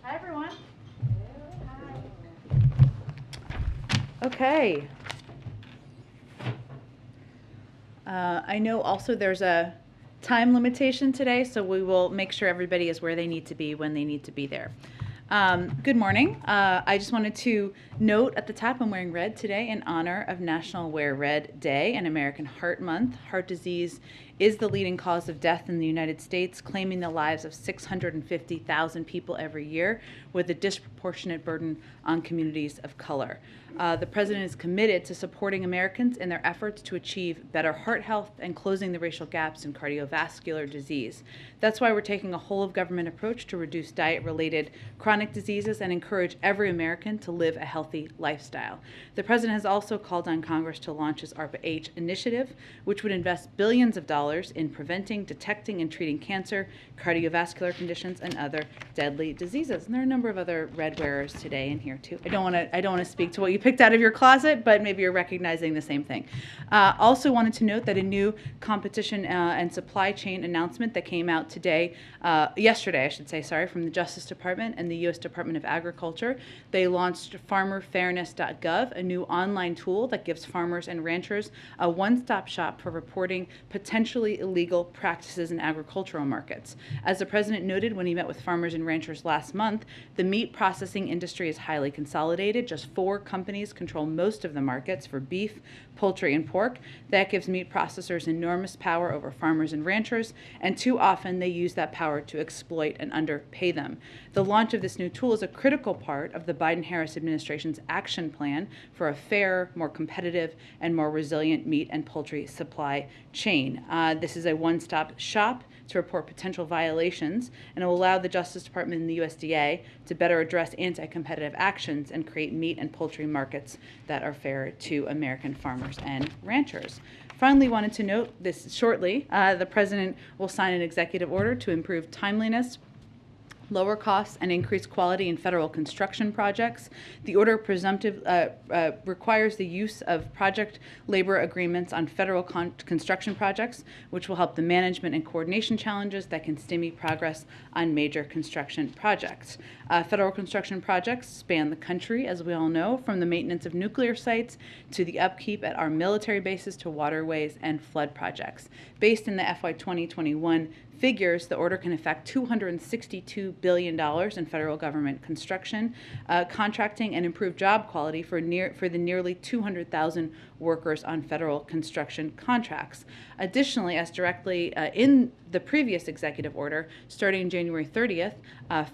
Hi, everyone. Okay. I know also there's a time limitation today, so we will make sure everybody is where they need to be when they need to be there. Good morning. I just wanted to note at the top I'm wearing red today in honor of National Wear Red Day and American Heart Month. Heart disease is the leading cause of death in the United States, claiming the lives of 650,000 people every year, with a disproportionate burden on communities of color. The president is committed to supporting Americans in their efforts to achieve better heart health and closing the racial gaps in cardiovascular disease. That's why we're taking a whole-of-government approach to reduce diet-related chronic diseases and encourage every American to live a healthy lifestyle. The president has also called on Congress to launch his ARPA-H initiative, which would invest billions of dollars in preventing, detecting, and treating cancer, cardiovascular conditions, and other deadly diseases. And there are a number of other red wearers today in here too. I don't want to speak to what you picked out of your closet, but maybe you're recognizing the same thing. Also wanted to note that a new competition and supply chain announcement that came out yesterday, I should say, from the Justice Department and the U.S. Department of Agriculture. They launched farmerfairness.gov, a new online tool that gives farmers and ranchers a one-stop shop for reporting potentially illegal practices in agricultural markets. As the president noted when he met with farmers and ranchers last month, the meat processing industry is highly consolidated. Just 4 companies control most of the markets for beef, poultry, and pork. That gives meat processors enormous power over farmers and ranchers, and too often they use that power to exploit and underpay them. The launch of this new tool is a critical part of the Biden-Harris administration's action plan for a fair, more competitive, and more resilient meat and poultry supply chain. This is a one-stop shop to report potential violations, and it will allow the Justice Department and the USDA to better address anti-competitive actions and create meat and poultry markets that are fair to American farmers and ranchers. Finally, wanted to note this shortly, the president will sign an executive order to improve timeliness, lower costs, and increase quality in federal construction projects. The order requires the use of project labor agreements on federal construction projects, which will help the management and coordination challenges that can stymie progress on major construction projects. Federal construction projects span the country, as we all know, from the maintenance of nuclear sites to the upkeep at our military bases to waterways and flood projects. Based in the FY 2021 figures, the order can affect $262 billion in federal government construction, contracting, and improve job quality for the nearly 200,000 workers on federal construction contracts. Additionally, as directly in the previous executive order, starting January 30th,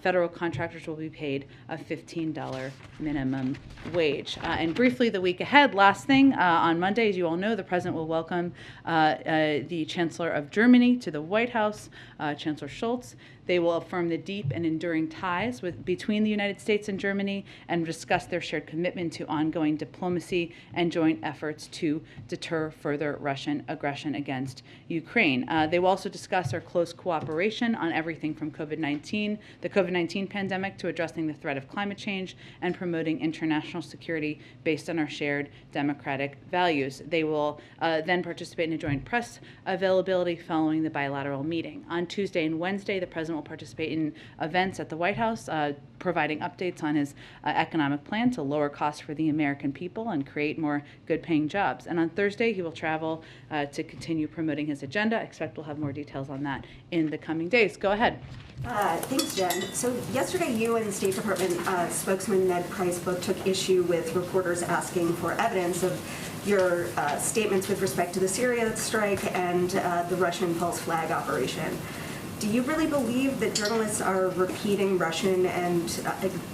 federal contractors will be paid a $15 minimum wage. And briefly, the week ahead, last thing, on Monday, as you all know, the president will welcome the Chancellor of Germany to the White House, Chancellor Scholz. They will affirm the deep and enduring ties between the United States and Germany and discuss their shared commitment to ongoing diplomacy and joint efforts to deter further Russian aggression against Ukraine. They will also discuss our close cooperation on everything from the COVID-19 pandemic, to addressing the threat of climate change and promoting international security based on our shared democratic values. They will then participate in a joint press availability following the bilateral meeting. On Tuesday and Wednesday, the president will participate in events at the White House, providing updates on his economic plan to lower costs for the American people and create more good-paying jobs. And on Thursday, he will travel to continue promoting his agenda. I expect we'll have more details on that in the coming days. Go ahead. Thanks, Jen. So yesterday, you and the State Department spokesman Ned Price both took issue with reporters asking for evidence of your statements with respect to the Syria strike and the Russian false flag operation. Do you really believe that journalists are repeating Russian and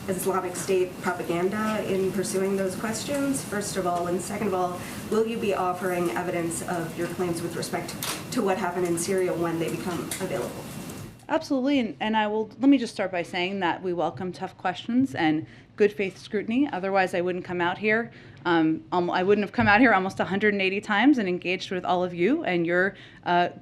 Islamic State propaganda in pursuing those questions, first of all? And second of all, will you be offering evidence of your claims with respect to what happened in Syria when they become available? Absolutely, and let me just start by saying that we welcome tough questions and good faith scrutiny. Otherwise, I wouldn't come out here. I wouldn't have come out here almost 180 times and engaged with all of you and your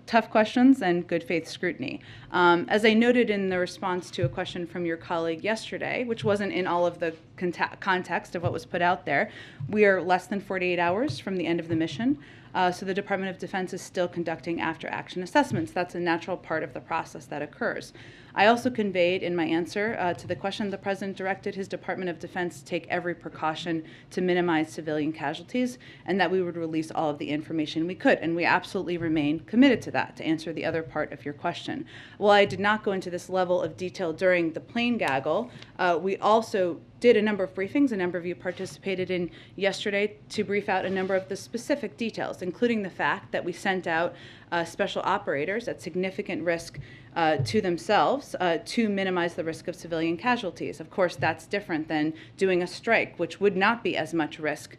tough questions and good faith scrutiny. As I noted in the response to a question from your colleague yesterday, which wasn't in all of the context of what was put out there, we are less than 48 hours from the end of the mission. So the Department of Defense is still conducting after-action assessments. That's a natural part of the process that occurs. I also conveyed in my answer to the question the President directed his Department of Defense to take every precaution to minimize civilian casualties, and that we would release all of the information we could. And we absolutely remain committed to that, to answer the other part of your question. While I did not go into this level of detail during the plane gaggle, we also did a number of briefings. A number of you participated in yesterday to brief out a number of the specific details, including the fact that we sent out special operators at significant risk to themselves to minimize the risk of civilian casualties. Of course, that's different than doing a strike, which would not be as much risk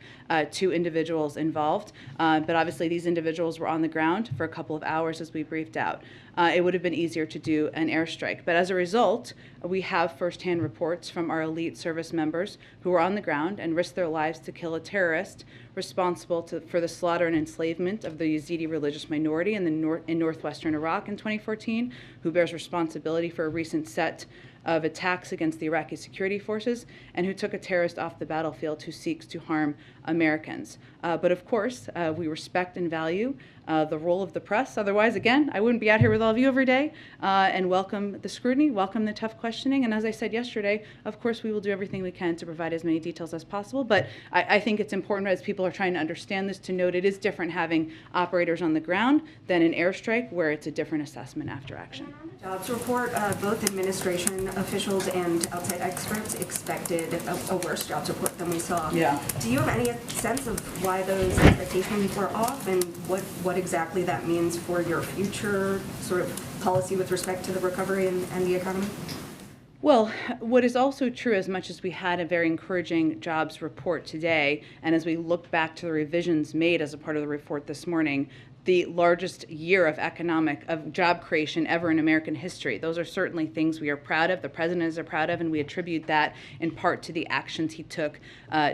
to individuals involved. But obviously, these individuals were on the ground for a couple of hours as we briefed out. It would have been easier to do an airstrike. But as a result, we have firsthand reports from our elite service members who were on the ground and risked their lives to kill a terrorist responsible for the slaughter and enslavement of the Yazidi religious minority in northwestern Iraq in 2014, who bears responsibility for a recent set of attacks against the Iraqi security forces, and who took a terrorist off the battlefield who seeks to harm Americans. But of course, we respect and value the role of the press. Otherwise, again, I wouldn't be out here with all of you every day, and welcome the scrutiny, welcome the tough questioning. And as I said yesterday, of course, we will do everything we can to provide as many details as possible. But I think it's important, as people are trying to understand this, to note it is different having operators on the ground than an airstrike, where it's a different assessment after action. Jobs report, both administration officials and outside experts expected a worse jobs report than we saw. Yeah. Do you have any sense of why those expectations were off, and what exactly that means for your future sort of policy with respect to the recovery and the economy? Well, what is also true, as much as we had a very encouraging jobs report today, and as we look back to the revisions made as a part of the report this morning, the largest year of job creation ever in American history. Those are certainly things we are proud of, the President is proud of, and we attribute that in part to the actions he took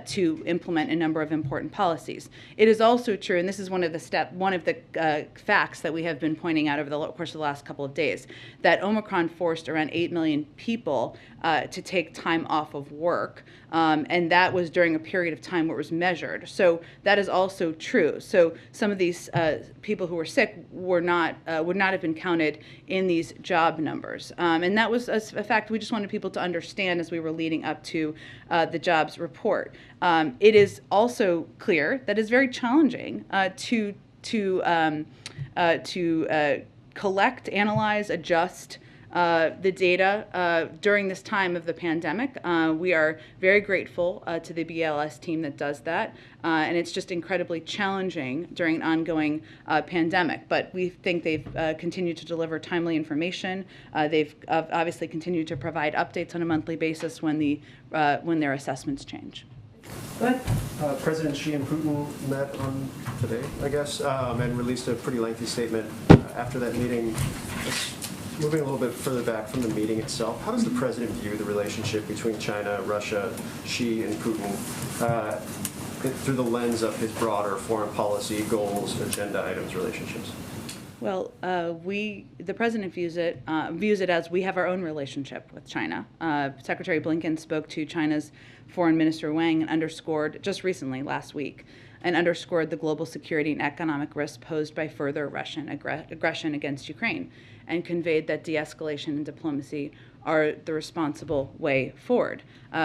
to implement a number of important policies. It is also true, and this is one of the facts that we have been pointing out over the course of the last couple of days, that Omicron forced around 8 million people to take time off of work, and that was during a period of time where it was measured. So that is also true. So some of these people who were sick would not have been counted in these job numbers. And that was a fact we just wanted people to understand as we were leading up to the jobs report. It is also clear that it's very challenging to collect, analyze, adjust the data during this time of the pandemic. We are very grateful to the BLS team that does that, and it's just incredibly challenging during an ongoing pandemic. But we think they've continued to deliver timely information. They've obviously continued to provide updates on a monthly basis when their assessments change. President Xi and Putin met on today, I guess, and released a pretty lengthy statement after that meeting. Moving a little bit further back from the meeting itself, how does the president view the relationship between China, Russia, Xi, and Putin through the lens of his broader foreign policy goals, agenda items, relationships? Well, the president views it as we have our own relationship with China. Secretary Blinken spoke to China's Foreign Minister Wang and underscored just recently, last week, and underscored the global security and economic risk posed by further Russian aggression against Ukraine, and conveyed that de-escalation and diplomacy are the responsible way forward.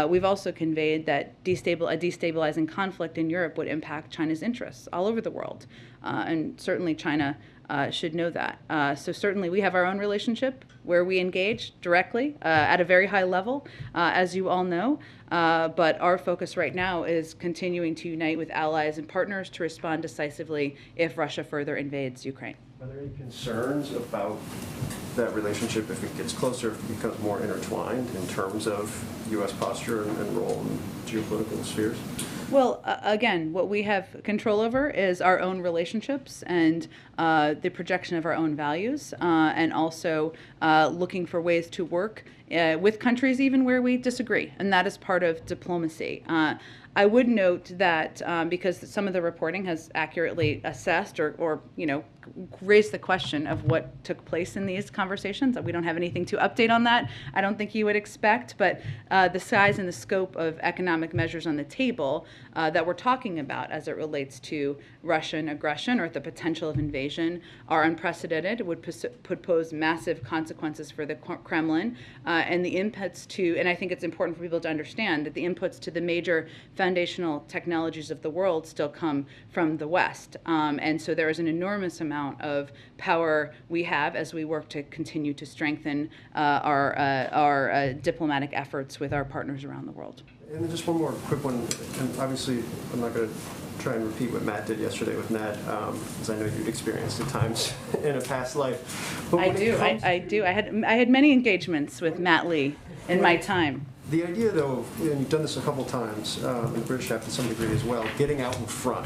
We've also conveyed that a destabilizing conflict in Europe would impact China's interests all over the world, and certainly China should know that. So certainly we have our own relationship where we engage directly at a very high level, as you all know, but our focus right now is continuing to unite with allies and partners to respond decisively if Russia further invades Ukraine. Are there any concerns about that relationship if it gets closer, if it becomes more intertwined in terms of U.S. posture and role in geopolitical spheres? Well, again, what we have control over is our own relationships and the projection of our own values, and also looking for ways to work with countries even where we disagree, and that is part of diplomacy. I would note that because some of the reporting has accurately assessed or raised the question of what took place in these conversations. We don't have anything to update on that. I don't think you would expect, but the size and the scope of economic measures on the table that we're talking about as it relates to Russian aggression or the potential of invasion are unprecedented. It would pose massive consequences for the Kremlin and the inputs to, and I think it's important for people to understand that the inputs to the major foundational technologies of the world still come from the West. And so there is an enormous amount of power we have as we work to continue to strengthen our diplomatic efforts with our partners around the world. And then just one more quick one, and obviously I'm not going to try and repeat what Matt did yesterday with Ned, as I know you've experienced at times in a past life. But I do. I had many engagements with Matt Lee in my time. The idea, though, and you've done this a couple times, in the British have to some degree as well, getting out in front.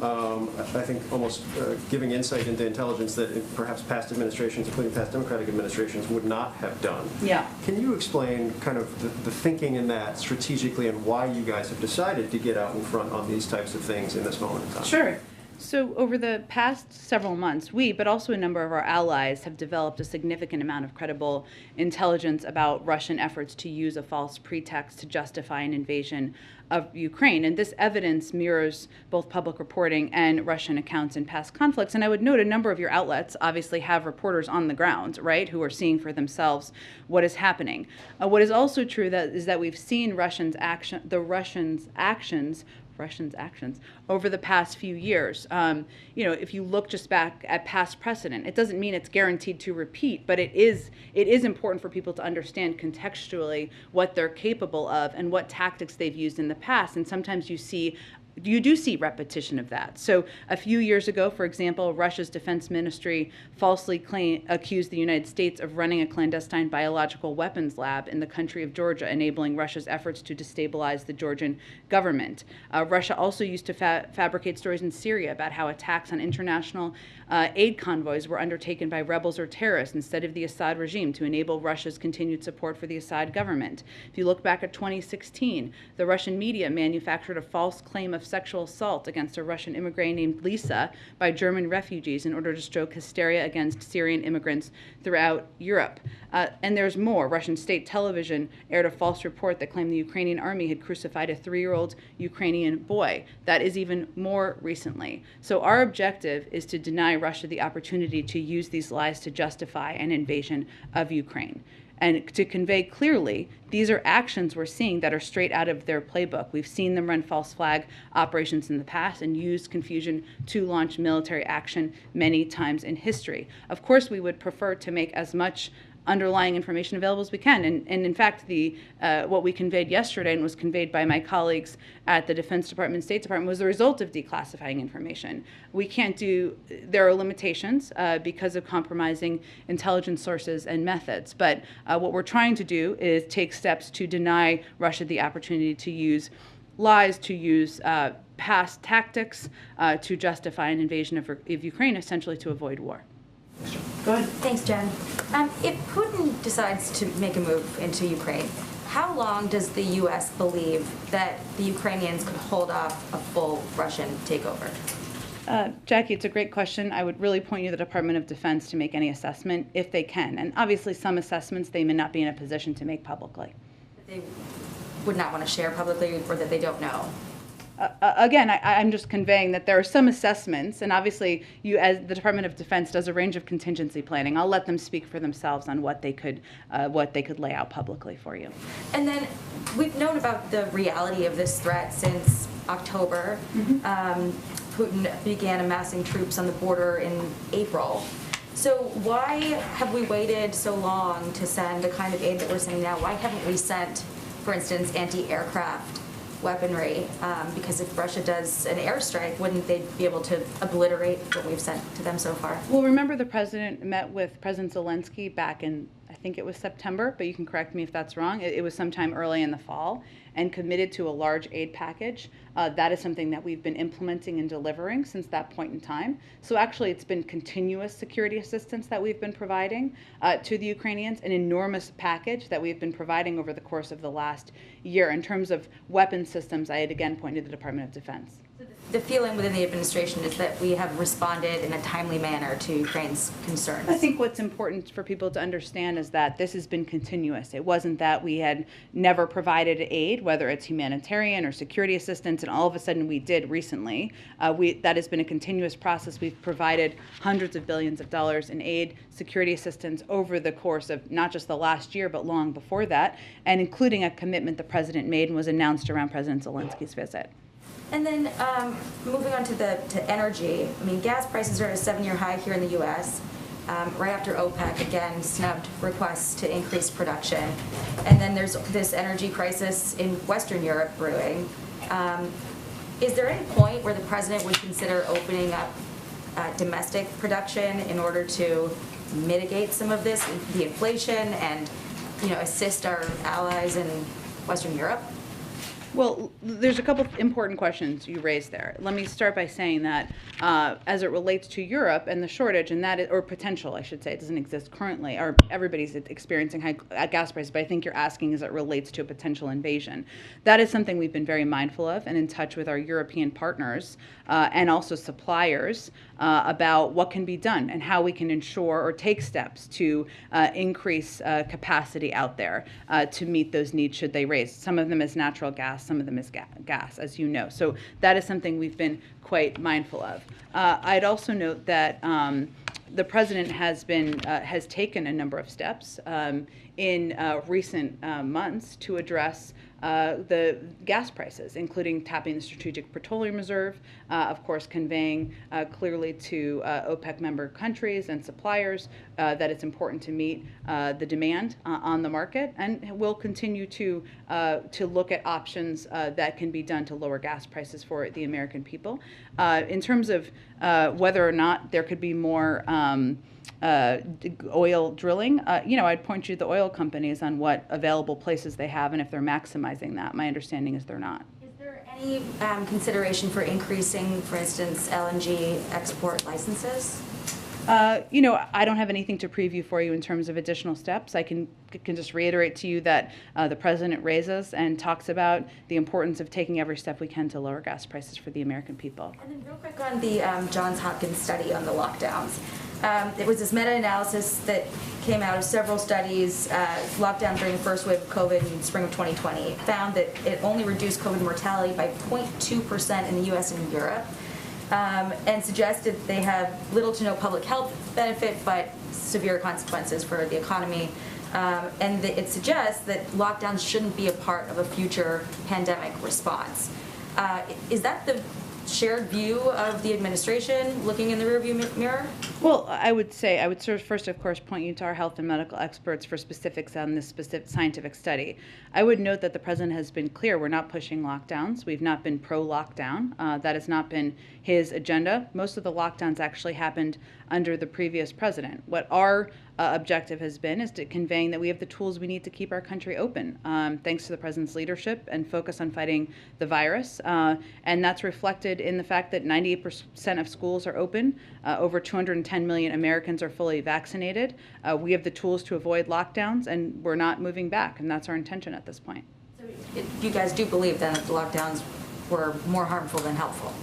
I think almost giving insight into intelligence that perhaps past administrations, including past Democratic administrations, would not have done. Yeah. Can you explain kind of the thinking in that strategically and why you guys have decided to get out in front on these types of things in this moment in time? Sure. So over the past several months, we, but also a number of our allies, have developed a significant amount of credible intelligence about Russian efforts to use a false pretext to justify an invasion of Ukraine. And this evidence mirrors both public reporting and Russian accounts in past conflicts. And I would note a number of your outlets obviously have reporters on the ground, right, who are seeing for themselves what is happening. What is also true is that we've seen Russians' actions over the past few years. If you look just back at past precedent, it doesn't mean it's guaranteed to repeat, but it is important for people to understand contextually what they're capable of and what tactics they've used in the past. And sometimes you do see repetition of that. So a few years ago, for example, Russia's defense ministry falsely accused the United States of running a clandestine biological weapons lab in the country of Georgia, enabling Russia's efforts to destabilize the Georgian government. Russia also used to fabricate stories in Syria about how attacks on international aid convoys were undertaken by rebels or terrorists instead of the Assad regime to enable Russia's continued support for the Assad government. If you look back at 2016, the Russian media manufactured a false claim of sexual assault against a Russian immigrant named Lisa by German refugees in order to stoke hysteria against Syrian immigrants throughout Europe. And there's more. Russian state television aired a false report that claimed the Ukrainian army had crucified a 3-year-old Ukrainian boy. That is even more recently. So our objective is to deny Russia the opportunity to use these lies to justify an invasion of Ukraine. And to convey clearly, these are actions we're seeing that are straight out of their playbook. We've seen them run false flag operations in the past and use confusion to launch military action many times in history. Of course, we would prefer to make as much underlying information available as we can. And in fact, what we conveyed yesterday and was conveyed by my colleagues at the Defense Department and State Department was the result of declassifying information. There are limitations because of compromising intelligence sources and methods. But what we're trying to do is take steps to deny Russia the opportunity to use lies, to use past tactics to justify an invasion of Ukraine, essentially to avoid war. Go ahead. Thanks, Jen. If Putin decides to make a move into Ukraine, how long does the U.S. believe that the Ukrainians could hold off a full Russian takeover? Jackie, it's a great question. I would really point you to the Department of Defense to make any assessment if they can. And obviously some assessments they may not be in a position to make publicly. That they would not want to share publicly or that they don't know? Again, I'm just conveying that there are some assessments, and obviously you, as the Department of Defense, does a range of contingency planning. I'll let them speak for themselves on what they could lay out publicly for you. And then we've known about the reality of this threat since October. Putin began amassing troops on the border in April. So why have we waited so long to send the kind of aid that we're sending now? Why haven't we sent, for instance, anti-aircraft weaponry? Because if Russia does an airstrike, wouldn't they be able to obliterate what we've sent to them so far? Well, remember the president met with President Zelensky back in, I think it was September, but you can correct me if that's wrong. It was sometime early in the fall, and committed to a large aid package. That is something that we've been implementing and delivering since that point in time. So actually, it's been continuous security assistance that we've been providing to the Ukrainians, an enormous package that we've been providing over the course of the last year. In terms of weapon systems, I had again pointed to the Department of Defense. The feeling within the administration is that we have responded in a timely manner to Ukraine's concerns. I think what's important for people to understand is that this has been continuous. It wasn't that we had never provided aid, whether it's humanitarian or security assistance, and all of a sudden we did recently. That has been a continuous process. We've provided hundreds of billions of dollars in aid, security assistance over the course of not just the last year, but long before that, and including a commitment the president made and was announced around President Zelensky's visit. And then moving on to energy, I mean, gas prices are at a 7-year high here in the U.S. Right after OPEC again snubbed requests to increase production, and then there's this energy crisis in Western Europe brewing. Is there any point where the president would consider opening up domestic production in order to mitigate some of this, the inflation, and assist our allies in Western Europe? Well, there's a couple of important questions you raised there. Let me start by saying that as it relates to Europe and the shortage, and that is, or potential, I should say, it doesn't exist currently, or everybody's experiencing high gas prices, but I think you're asking as it relates to a potential invasion. That is something we've been very mindful of and in touch with our European partners and also suppliers about what can be done and how we can ensure or take steps to increase capacity out there to meet those needs should they raise. Some of them is natural gas, some of them is gas, as you know. So that is something we've been quite mindful of. I'd also note that the president has taken a number of steps in recent months to address the gas prices, including tapping the Strategic Petroleum Reserve, of course conveying clearly to OPEC member countries and suppliers that it's important to meet the demand on the market, and we'll continue to look at options that can be done to lower gas prices for the American people. In terms of whether or not there could be more oil drilling, I'd point you to the oil companies on what available places they have and if they're maximizing that. My understanding is they're not. Is there any consideration for increasing, for instance, LNG export licenses? I don't have anything to preview for you in terms of additional steps. I can just reiterate to you that the president raises and talks about the importance of taking every step we can to lower gas prices for the American people. And then real quick on the Johns Hopkins study on the lockdowns. It was this meta-analysis that came out of several studies, lockdown during the first wave of COVID in spring of 2020. It found that it only reduced COVID mortality by 0.2% in the U.S. and Europe. And suggested they have little to no public health benefit, but severe consequences for the economy. And it suggests that lockdowns shouldn't be a part of a future pandemic response. Is that the shared view of the administration looking in the rearview mirror? Well, I would first, of course, point you to our health and medical experts for specifics on this specific scientific study. I would note that the president has been clear we're not pushing lockdowns. We've not been pro-lockdown. That has not been his agenda. Most of the lockdowns actually happened under the previous president. What our objective has been is to conveying that we have the tools we need to keep our country open, thanks to the president's leadership and focus on fighting the virus. And that's reflected in the fact that 98% of schools are open. Over 210 million Americans are fully vaccinated. We have the tools to avoid lockdowns, and we're not moving back, and that's our intention at this point. So you guys do believe then that the lockdowns were more harmful than helpful?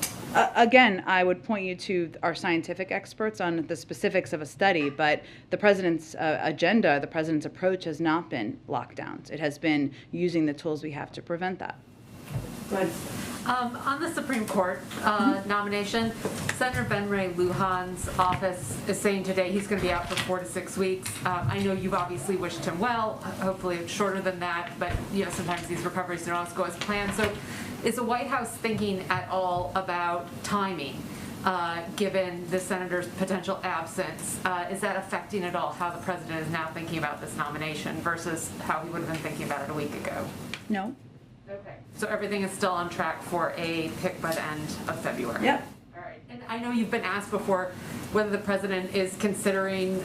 Again, I would point you to our scientific experts on the specifics of a study, but the president's agenda, the president's approach has not been lockdowns. It has been using the tools we have to prevent that. Good. On the Supreme Court nomination, Senator Ben Ray Lujan's office is saying today he's going to be out for 4 to 6 weeks. I know you've obviously wished him well. Hopefully it's shorter than that, but sometimes these recoveries don't always go as planned. So is the White House thinking at all about timing, given the senator's potential absence? Is that affecting at all how the president is now thinking about this nomination versus how he would have been thinking about it a week ago? No. Okay. So everything is still on track for a pick by the end of February? Yep. All right. And I know you've been asked before, whether the president is considering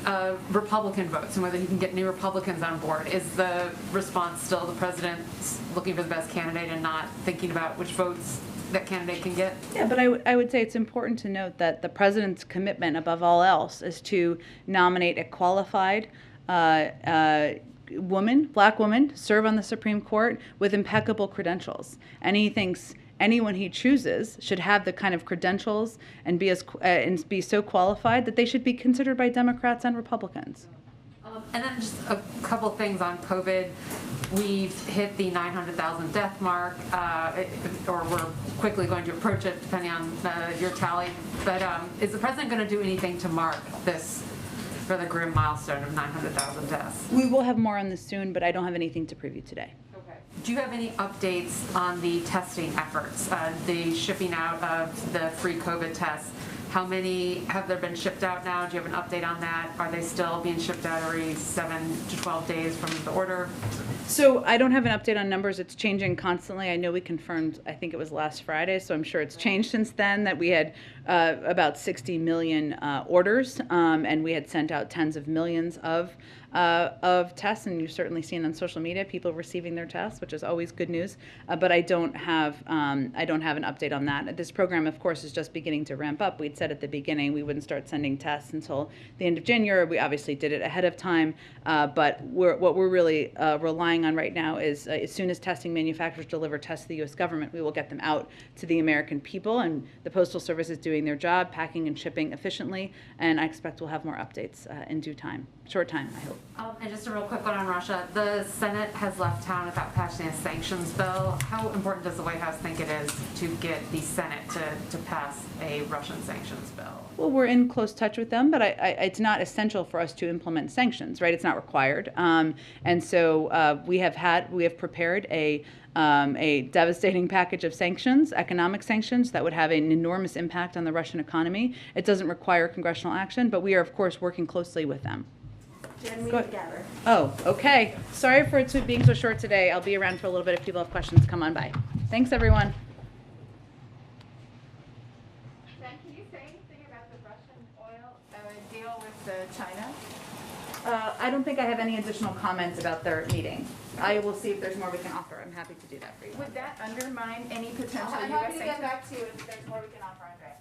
Republican votes and whether he can get new Republicans on board. Is the response still the president's looking for the best candidate and not thinking about which votes that candidate can get? Yeah, but I would say it's important to note that the president's commitment above all else is to nominate a qualified black woman, to serve on the Supreme Court with impeccable credentials. And he thinks anyone he chooses should have the kind of credentials and be so qualified that they should be considered by Democrats and Republicans. And then just a couple things on COVID. We've hit the 900,000 death mark, or we're quickly going to approach it depending on your tally. But is the president going to do anything to mark this for the grim milestone of 900,000 deaths? We will have more on this soon, but I don't have anything to preview today. Okay. Do you have any updates on the testing efforts, the shipping out of the free COVID tests? How many have there been shipped out now? Do you have an update on that? Are they still being shipped out every 7 to 12 days from the order? So I don't have an update on numbers. It's changing constantly. I know we confirmed, I think it was last Friday, so I'm sure it's changed since then, that we had about 60 million orders, and we had sent out tens of millions of tests, and you've certainly seen on social media people receiving their tests, which is always good news. But I don't have an update on that. This program, of course, is just beginning to ramp up. We'd said at the beginning we wouldn't start sending tests until the end of January. We obviously did it ahead of time, but what we're really relying on right now is as soon as testing manufacturers deliver tests to the U.S. government, we will get them out to the American people, and the Postal Service is doing their job, packing and shipping efficiently, and I expect we'll have more updates in due time, short time, I hope. And just a real quick one on Russia. The Senate has left town without passing a sanctions bill. How important does the White House think it is to get the Senate to pass a Russian sanctions bill? Well, we're in close touch with them, but it's not essential for us to implement sanctions, right? It's not required. And so we have prepared a devastating package of sanctions, economic sanctions, that would have an enormous impact on the Russian economy. It doesn't require congressional action, but we are, of course, working closely with them. Jen, we need to gather. Oh, okay. Sorry for it being so short today. I'll be around for a little bit if people have questions. Come on by. Thanks, everyone. Jen, can you say anything about the Russian oil deal with China? I don't think I have any additional comments about their meeting. I will see if there's more we can offer. I'm happy to do that for you. Would that undermine any potential I'm U.S. happy to get sanctions? back to you if there's more we can offer, Andre.